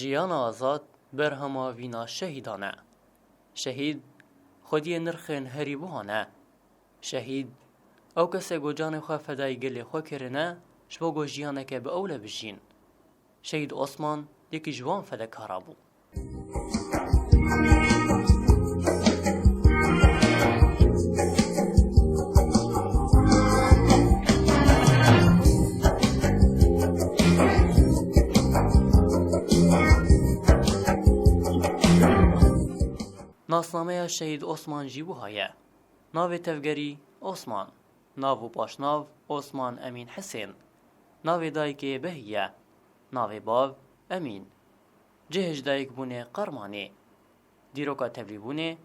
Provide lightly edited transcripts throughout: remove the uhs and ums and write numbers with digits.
جیان آزاد برهما وینا شهیدانه. شهید خودی نرخن هری بوهانه. شهید او کسی گو جان خواه فدای گلی خواه کرنه شبا گو جیانه که به اوله بجین. شهید عثمان یکی جوان فداکارا بو. ناسنامه شهید عثمان جی بو هایه. ناو تفگری عثمان. ناو پاشناو عثمان امین حسین. ناو دایک بهیه. ناو باو امین. جهش دایک بونه قرمانی. دیروکا تبری بونه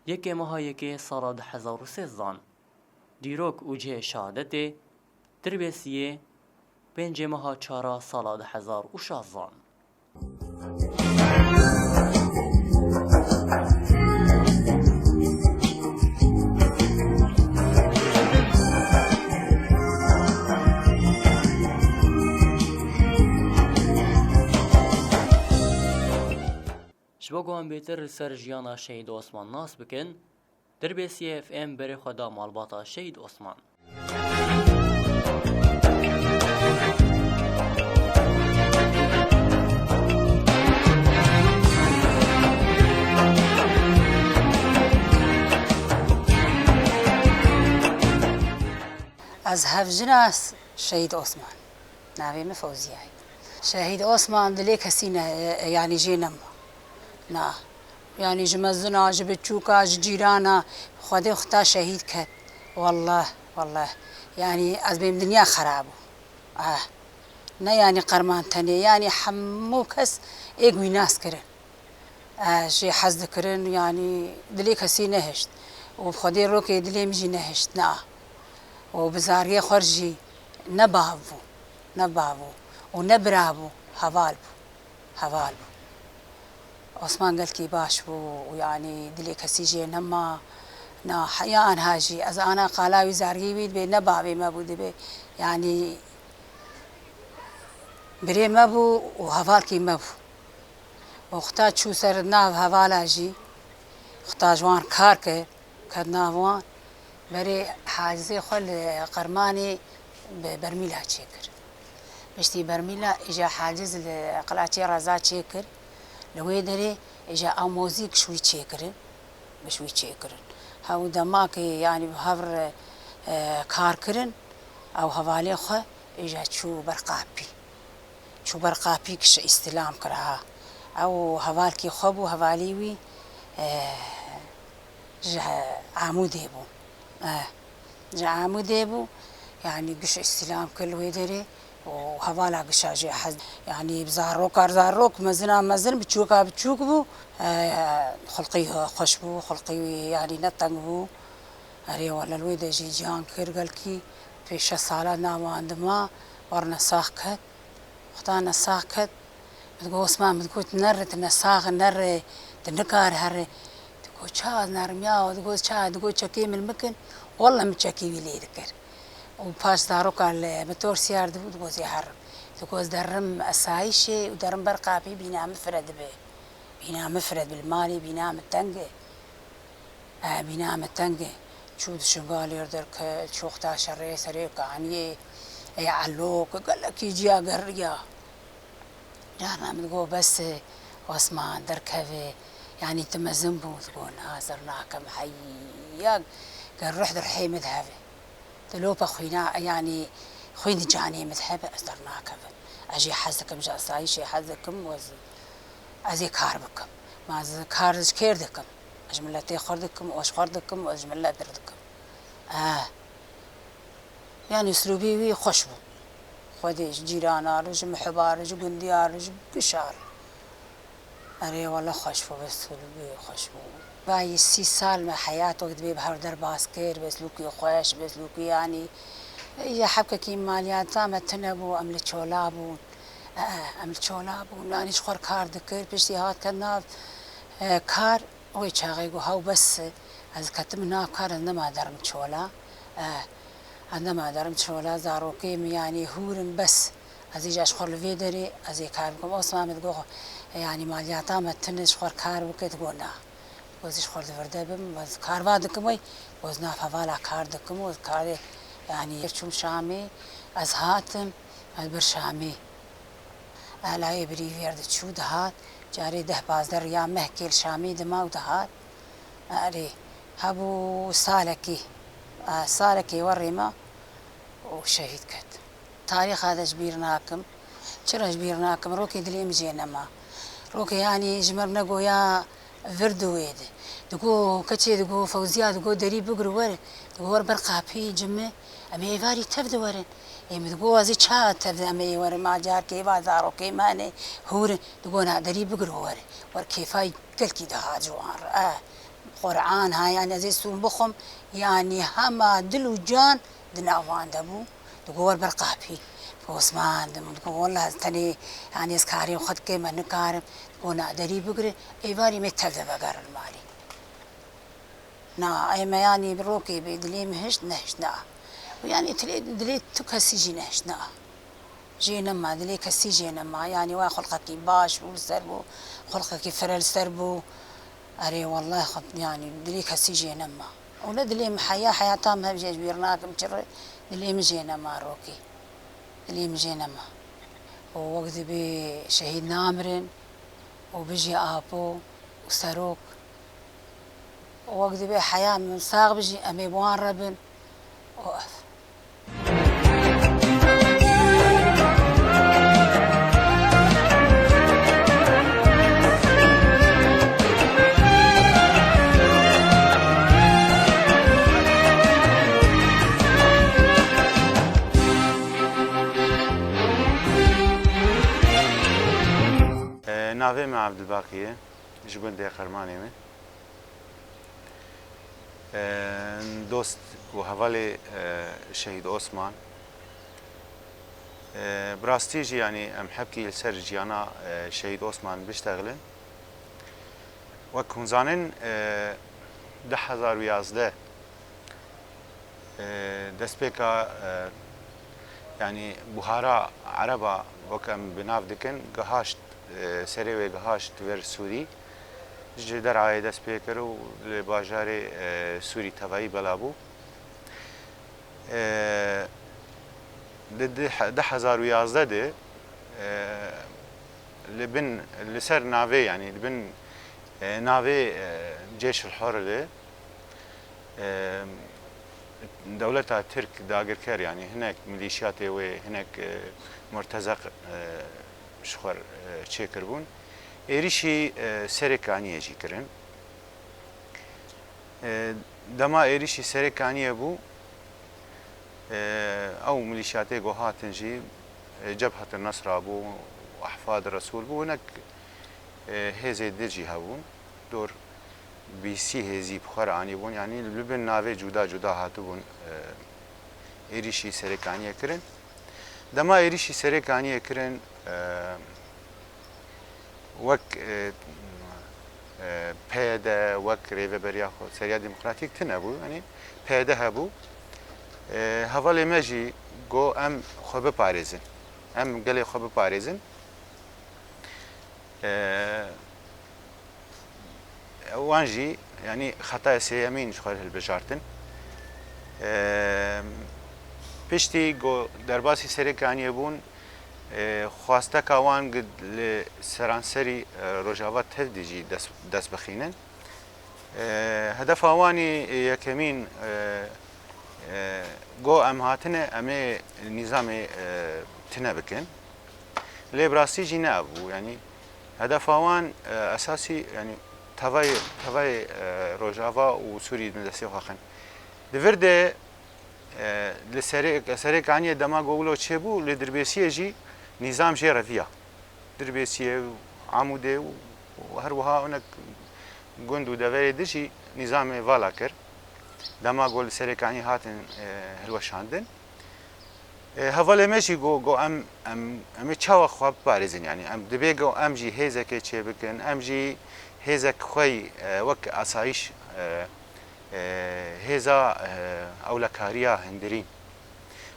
یک ماه یک سال 2013. دیروک اوجه شهادت تربیسیه 5 ماه 4 سال 2016. شبگوان بیتر سر جیانا شهید عثمان ناس بکن در بیسی اف ام بری خدا مالباتا شهید عثمان. از هفجناس شهید عثمان ناوی مفوزیه شهید عثمان دلی کسی نه یعنی جینم نه یعنی جمزنا جبتشوكا جيرانا خدي اختا شهيد كت والله يعني از بين دنيا خرابو نه يعني قرمان تاني يعني حمو كس ايقوي ناس كرن جي حزد كرن يعني دلي كسي نهشت وبخدي روكي دلي مجي نهشت نا وبزاريه خرجي نبابو ونبرابو هوالبو عثمان قال كي باش بو ويعني دلي كسي جي نما نا حيان هاجي از انا قالاوي زاري بيد بي نبابي ما بو دبي يعني بري ما بو وهفالكي ما بو وقتا شو سر ناف هفالا جي اختا جوان كار كدناوان بري حاجزي خل قرماني برميلها تشيكر بشتي برميلها اجا حاجز لقلاتي رازات تشيكر لوی داره اجا آموزیک شوی چه کرن هاو دماغ یعنی بهار کار کرن او حوالی خو اجا چو برقاپی کش استلام کرها او حوال کی خوب و حوالی وی عموده بو يعني قش استلام كل ويدري وهوالا قشاجي حد يعني بزاروك مزن بتشوك بو خلقيه خشبو خلقيه يعني نطنبو أري ولا الويد جي جان كرقلكي في شصالة نام عندما ورنا ساخت اختانا ساخت بتقول اسمع بتقول نر تنكار هر تقول شاد نرميا تقول شكي من المكن والله متشكي بلي ذكر وباش داروك على متور سيار تقول يحرم تقول درم أسايشي ودرم برقابي بينام مفرد بالمالي بينام التنقي شو شغال يردك شوختا شري سريك عني يعلوك قال لك يجي قريا جانا بتقول بس واسمع دركبي يعني تمزنبو تقول هازرناك محياك قال روح درحي مذهبي دلوبا خوينا يعني خويني جاني مذهبي أصدرناك أجي حزكم جاسايشي حزكم أزي كاربكم ما أزي كارج كيردكم أجملتي خردكم وأش خردكم وأجملت دردكم يعني أسلوبي وي خشبو خديش جيرانا رجم حبار رجم قنديار رجم قشار أري والله خشبو بس أسلوبي خشبو باي 6 سال من حياته وقت بيه بحر در باسكير بسلوكي خوش بسلوكي يعني يا حبكة كي ماليات تامت تنبو أمل تشولابو يعني شخور كار دكر بشتي هات كناف كار وي شاغيقو هاو بس از كتمنا كار عندما درم تشولا زاروكيم يعني هورم بس از ایجاش خور لوی داری از یک کار بکم اسمان متگو یعنی مالیاتا متنش خور کار بکت گونا وزش خور دورده بم وز کار واد کمی وز ناف حوالا کار دکم وز کار يعني چوم شامی از هاتم از بر شامی علای بری ویرد چود هات جاری 10-12 ريال مهكيل شامي دما ودهات أري هبو سالكي وريما وشهيد كت تاريخ هذا جبيرناكم شرا جبيرناكم روكي دليم جينا ما روكي يعني جمرنا قويا فردو ويد دقو كتشي دقو فوزيا دقو دري بقرو ورن دقو ور برقابي جمع أمي فاري تفدو ورن يم دقو وزي شات تفد أمي ورن ما جار كي بازارو كي ماني هورن دقو نا دري بقرو ورن ور كيفاي تلكي ده جوان قرآن هاي يعني زي سون بخم يعني هما دلو جان دناوان دبو دقو ور برقابي عثمان دم دقو والله تاني يعني اسكاري وخد كي ما نكارم ونا دري بقري ايواري متفد بقر المالي نا اي ما يعني بروكي بدلي مهش نهش نا ويعني تلي دلي تكسي جي نهش نا جينا ما دلي كسي جينا ما يعني واخلقك باش وسربو خلقك فرل سربو اري والله خب يعني دلي كسي جينا ما ولا دلي محيا حياتهم هبجي جبيرناكم شر دلي مجينا ما روكي دلي مجينا ما ووقت بي شهيد نامرن وبيجي ابو وسروك ووقت بي حياة من ساق بيجي امي بوان ربن وقف ناوی من عبدالباقیه جبن دی قرمانی من دوست و حوالی شهید عثمان براستيجي يعني ام حبكي لسر جيانا شهيد عثمان بيشتغلن وكون زانن 2011 دست بيكا يعني بوهارا عربا وكم بناف دكن قهاشت سري وقهاشت ور سوري جدر عايد دست بيكرو لباجاري سوري تبعي بلابو ده 2011 ده لبن لسر ناوي يعني لبن ناوي جيش الحر ده دولتها ترك داگر كر يعني هناك ميليشيات وهناك مرتزق شخور تشيكر بون ايريشي سركانيه جي كرن دما ايريشي سركانيه بو او ميليشيات جوهاتن جي جبهه النصر ابو واحفاد الرسول بو هناك هزي دجي هبون دور بيسي هزي بخار اني بون يعني لبن ناوي جدا جدا هاتبون ايريشي سركانيه كرن دما ايريشي سركانيه كرن وك پیدا وک ریو بریا خو سریا دموکراتیک تنبو يعني پیدا هبو حوالی مجی گو ام خوب پاريزن ام گلی خوب پاريزن وانجي يعني خطا سيامين شخور هالبجارتن پشتی گو درباسی سرکانی بون خواسته کاوان قد لسرانسري روجاوات تهديجي دس بخينن هدف اواني يكمين جو ام هاتنه امي نظام تنبكن لي براسي جنابو يعني هدف اوان اساسي يعني تواي روجافا وسوري دسي خن دفرده لسرك عني دما قولو تشبو لدربيسيه جي نظام جي رفيا دربيسيه عموده وهروها هناك جندو دفري دشي نظام فالاكر دما قول سرك عني هاتن هلوشاندن هفاله ماشي جو ام تشاو خواب بارزين يعني ام دبيجو ام جي هيزك تشبكن ام جي هيزك خوي وك اسايش هيزا اولكاريا هندرين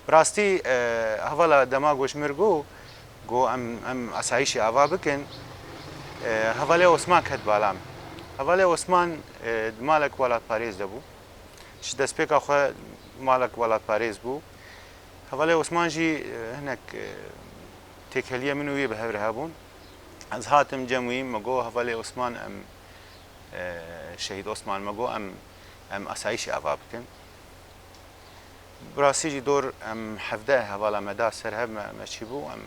براستي هفالا دما گوش مرگو گو ام اسایشی آوا بکن هەڤالێ عوسمان کەت بالام هەڤالێ عوسمان مالک وڵات پارێز دەبوو دەستپێکا خۆ مالک وڵات پارێز بوو هەڤالێ عوسمانژی هەنێک تێکەلیە من و وێ بە هەورە هەبوون ئەس هاتم جەمووی مەگۆ هەڤالێ عوسمان ئەم شەهید عوسمان مەگۆ ئەم ئاسایشی ئاوا بکەن براسیجی دۆر ئەم هەڤدە هەڤاڵە مەدا سەر هەب مەچی بوو ئەم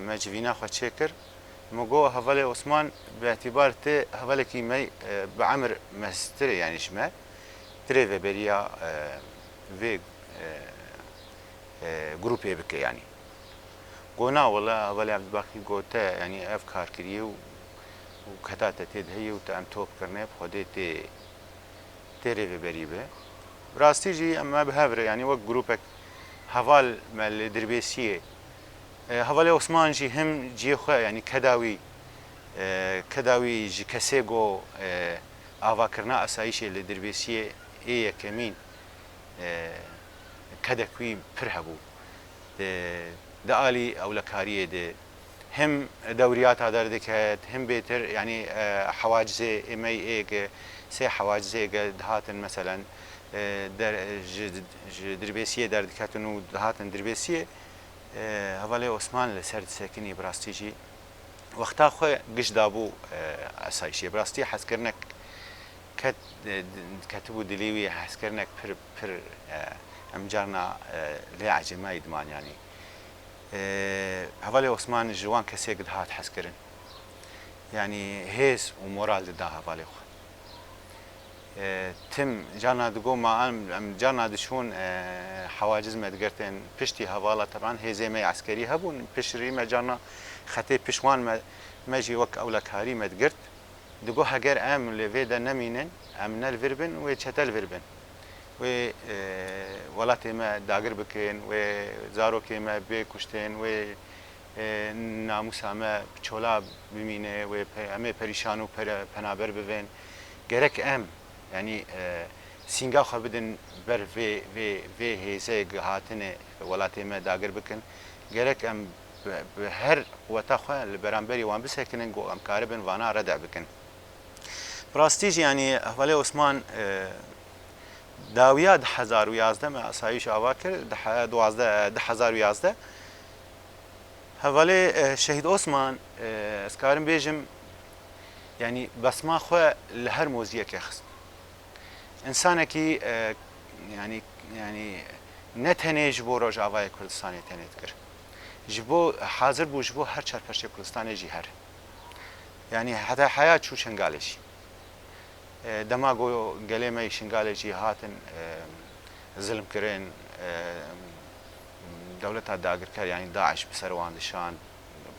مەجڤینا خۆ چێ کرد مەگۆ هەڤالێ عوسمان باعتیبار تێ هەڤالێکی مەی بە عەمر مەسترە یانیشمە ترێ vêberiya vê grupê bike yanî gona wala hevalê Ebdîbakî gote yanî ev karkiriye û keta te tê de heye û te em topkirine xwedê tê rê vêberî be rastî jî em me bi hev re yanî wek grupek heval me li dirbêsiyê hevalê Osman jî him ciyê xwe yanî keda wî ji kesê got avakirina esayişê li dirbêsiyê ê yekemîn kedek wî pir hebû di alî ewlekariyê de him dewriyata derdeket him bêtir yanî hewacizê êmey êge sê hewacizê dihatin meselen ji dirbêsiyê derdiketin û dihatin dirbêsiyê hevalê Osman li ser disekinî bi rastî jî wexta xwe giş dabû esayişê bi rastî hezkirinek ketibû dilê wî hezkirinek pir em carna lê ecêmayî diman yanî hevalê Osman ji wan kesê dihat hezkirin yanî hêz û moral dida hevalê xwe tim carna digot ma em carna dişûn hewaciz me digirtin piştî hevala teban hêzê me eskerî hebûn piştî me carna xetê pişwan me jî wek ewlekarî me digirt digot heger em li vê de nemînin em nelvirbin wê çetel virbin wê welatê me dagir bikin wê zarokê me bê kuştên wê namusa me çola bimîne wê em ê perîşan û penaber bivên gerek em yanî sînga xwe bidin ber vê hêzê hatinê welatê me dagir bikin gerek em bi her weta xwe li beramberî wan bisekinin got em karibin vana rede bikin rastî jî yanî hevalê Osman dawiya 2011 me asayîş ava kir 2011 hevalê şehîd Osman ez karim bêjim yanî besma xwe li her moziyekê xist insanekî yanî ne tenê ji bo Rojavayê Kurdistanê tenê dikir ji bo hazir bû ji bo her çarpeşê Kurdistanê jî her yanî heta heya çû şingalê jî dema got gelê me şingalê jî hatin zilm kirin dewleta dagirker yanî Daeş bi ser wan dişan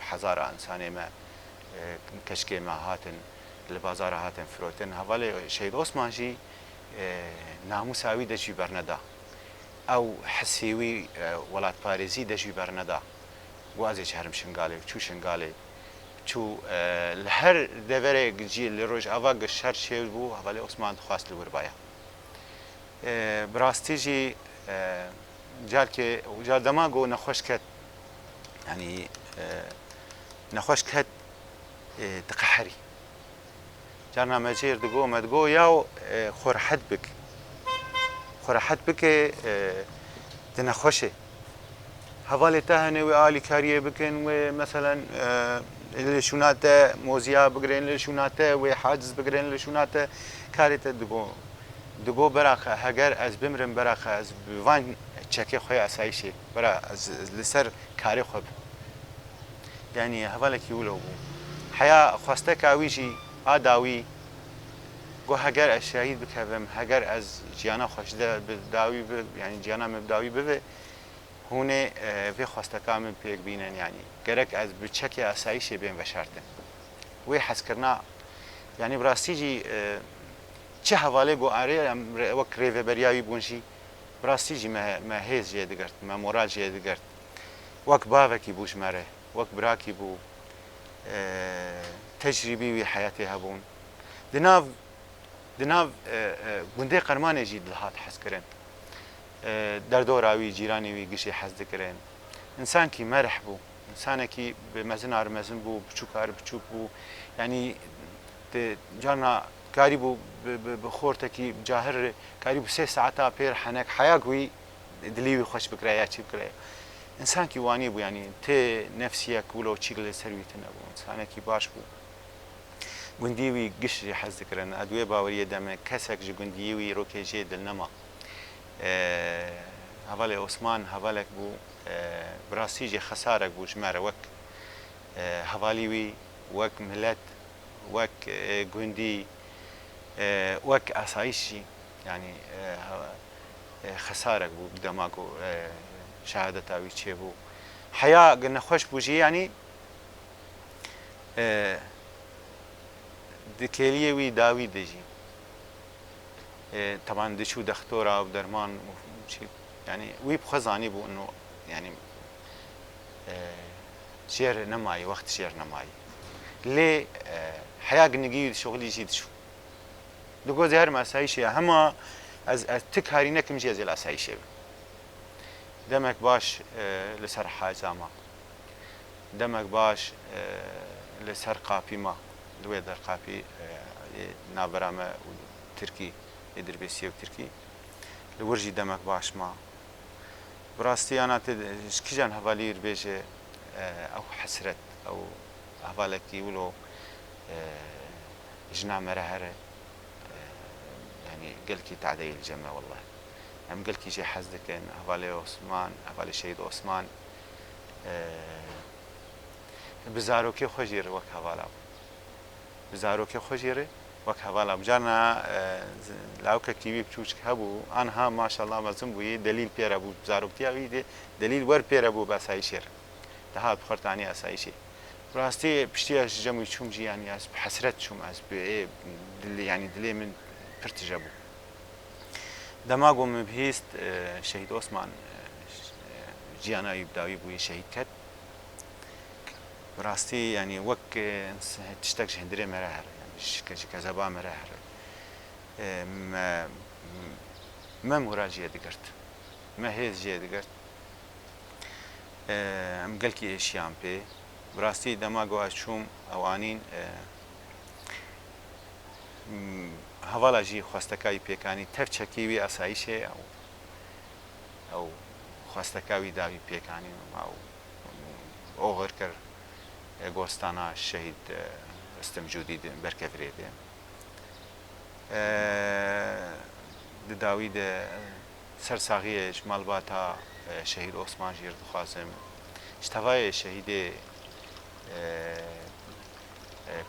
hezara insanê me keşkê me hatin li bazara hatin firotin hevalê Şehîd Osman jî namusa wî de jî berneda ew hesê wî welatparêzî de jî berneda got ez ê çerim şingalê çû şingalê çû li her deverê cî li Rojava giş her şêw bû hevalê Osman dixwast li wirbaya bi rastî jî carkê car dema got nexweş ket yanî nexweş ket diqeherî carna me cêr digot me digot yaw xwe rehet bike xwe rehet bike di nexweşê hevalê te hene wê alîkariyê bikin wê meselen li şûna te moziya bigirên li şûna te wê haciz bigirên li şûna te karê te digot beraxe heger ez bimrim beraxe ez bi van çekê xwe esayişê bera ez li ser karê xwe bim yanî hevalekî wilo bû heya xwasteka wî jî a dawî got heger ez şehîd bikevim heger ez jiyana xwe ji bi dawî yanî ciyana me bi dawî bive hûnê vê xwasteka min pêk bînin yanî gerek ez bi çekê esayişê bên veşartin wê hezkirina yanî bi rastî jî çi hevalê got erê em wek rêveberiya wî bûn jî bi rastî jî me hêz jê digirt me moral jê digirt wek bavekî bû ji me re wek birakî bû tecrîbî wî heyetê hebûn di nav gundê qermanê jî dihat hezkirin derdora wî cîranê wî gişê hez dikirin insankî merih bû انسانێکی مەزن ئارمەزن بوو بچووکار بچووک بوو ینی جارنا کاری بوو بە خۆرتێکی جاهر کاری بوو 3 ساعتا پێر حەنەک حیاگوی دلیوی خۆش بکرایە چی بکرێ ئینسانکی وانی بوو ینی تێ نەفسیەک وولەوە چیک لێ سەرویتە نەبوو ئینسانێکی باش بوو گوندیوی گشتی حەز دەکردن ئەدوێ باوەریە دەمە کەسێک ji گوندیوی ڕۆکێژێ دل نەما هەڤڵێ عوسمان هەڤڵێک بوو براسیجێ خەسارێک بوو ژمارە وەک هەڤالیوی وەک ملەت وەک گوندی وەک ئاسایشی ینی خەسارێک بوو دەماگ و شەهادەتاوی چێ بوو حیا نەخۆش بووژی ینی دکێلیەوی داوی دەژی تەمان دچوو دەختۆرا و دەرمان ینی وی بخەزانی بوو ینی ژێر نەمایی وەخت ژێر نەمایی لێ حیا گنگی شغلیژی دچوو دگۆزی هەرم ئاسایشەیە هەمە ئەز تک هاری نەکەم ژێ زێل ئاسایشێ دەمێک باش لەسەر حاجامە دەمێک باش لەسەر قاپیمە دوێ دەرقاپی نابەرامە ترکی دەربێسیە و ترکی لە وەرژی دەمەک باشمە بڕاستیانە کیژان هەڤالی بێژێ ئەو حەسرەت ئەو هەڤالێکی ولۆ ژنا مەرە هەرە ینی گەلکی تعدەی الجەمە والله ئەم گەلکی ژێ حەز دەکەن هەڤالێ عوسمان هەڤالی شەهید عوسمان بزارۆکێ خۆشیێرە وەک هەڤالا بزارۆکێ خۆشیێرە وەک هەڤالا بجارنا لاوکە تیوی بچووچک هەبوو ئەنها ماشەڵڵا مەزم بووی دلیل پێرە بوو بزارۆکتیاوی دلیل وەر پێرە بوو بە ئاسایشێر دەهات بخۆرتانی ئاسایشی ڕاستی پشتیە ژەمووی چوم ژیانی ئەس حەسرەت چوم ئەس ینی دلێ من پرتژە بوو دەماگۆ من بهێست شەهید عوسمان ژیاناوی بداوی بووی شەهید کرد ڕاستی ینی وەک تشتێک هەندرێ مەرە هەرە شکەشی کەزەبا مەرە هەرە مە مورا ژێ دەگرت مە هێز ژێ دەگرت ئەم گەلکی ئێشیان پێ بڕاستی دەماگۆ چووم ئەوانین هەڤاڵا ژی خواستەکاوی پێکانی تەفچەکیوی ئاسایشێ ئەو خواستەکاوی داوی پێکانی ئۆغر کرد گۆستانە شەهید ڕستەم جوودی بەرکەفرێتێ دداوی سەرساغیەش مەڵباتە شەهید عوسمان ژێر دخوازم شتەڤایە شەهیدێ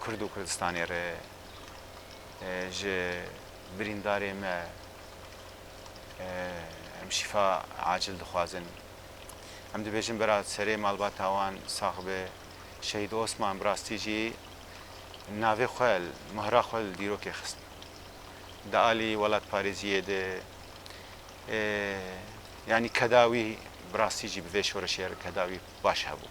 کورد و کوردستانێرە ji birîndarê me em şîfa acil dixwazin em dibêjin bera serê malbata wan saxibe şehîd Osman bi rastî jî navê xwe mihra xwe li dîrokê xist di alî welat parêziyê de yanî kedawî bi rastî jî bi vê şoreşê kedawî baş hebû